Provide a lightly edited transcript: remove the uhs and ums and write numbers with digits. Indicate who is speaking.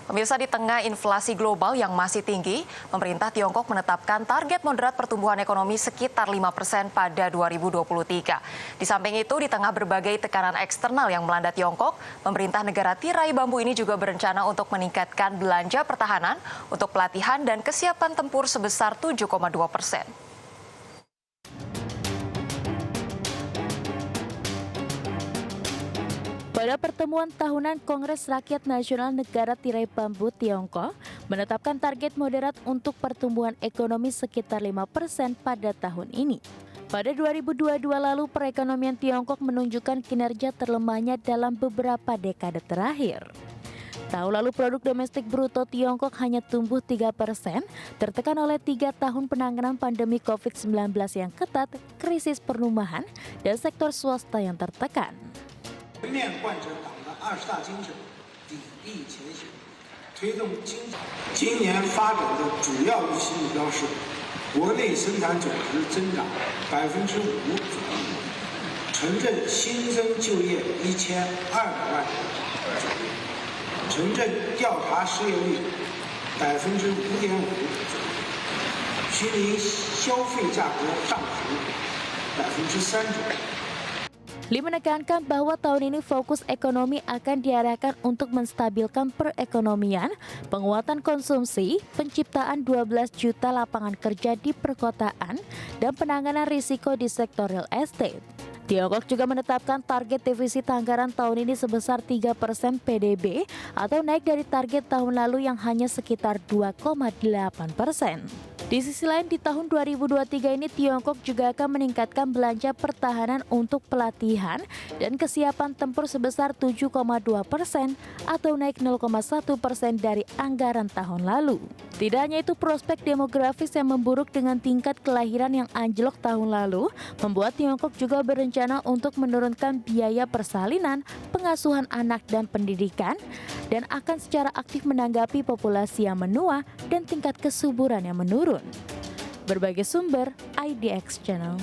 Speaker 1: Pemirsa, di tengah inflasi global yang masih tinggi, pemerintah Tiongkok menetapkan target moderat pertumbuhan ekonomi sekitar 5% pada 2023. Di samping itu, di tengah berbagai tekanan eksternal yang melanda Tiongkok, pemerintah negara tirai bambu ini juga berencana untuk meningkatkan belanja pertahanan untuk pelatihan dan kesiapan tempur sebesar 7,2%.
Speaker 2: Pada pertemuan tahunan Kongres Rakyat Nasional Negara Tirai Bambu Tiongkok menetapkan target moderat untuk pertumbuhan ekonomi sekitar 5% pada tahun ini. Pada 2022 lalu, perekonomian Tiongkok menunjukkan kinerja terlemahnya dalam beberapa dekade terakhir. Tahun lalu produk domestik bruto Tiongkok hanya tumbuh 3%, tertekan oleh 3 tahun penanganan pandemi COVID-19 yang ketat, krisis perumahan, dan sektor swasta yang tertekan.
Speaker 3: 全面贯彻党的20大精神，砥砺前行，推动经济。今年发展的主要预期目标是，国内生产总值增长5%左右，城镇新增就业1200万人左右，城镇调查失业率5.5%左右，居民消费价格上浮3%左右。
Speaker 2: Li menekankan bahwa tahun ini fokus ekonomi akan diarahkan untuk menstabilkan perekonomian, penguatan konsumsi, penciptaan 12 juta lapangan kerja di perkotaan, dan penanganan risiko di sektor real estate. Tiongkok juga menetapkan target defisit anggaran tahun ini sebesar 3% PDB atau naik dari target tahun lalu yang hanya sekitar 2,8%. Di sisi lain, di tahun 2023 ini Tiongkok juga akan meningkatkan belanja pertahanan untuk pelatihan dan kesiapan tempur sebesar 7,2% atau naik 0,1% dari anggaran tahun lalu. Tidak hanya itu, prospek demografis yang memburuk dengan tingkat kelahiran yang anjlok tahun lalu membuat Tiongkok juga berencana untuk menurunkan biaya persalinan, pengasuhan anak dan pendidikan, dan akan secara aktif menanggapi populasi yang menua dan tingkat kesuburan yang menurun. Berbagai sumber, IDX Channel.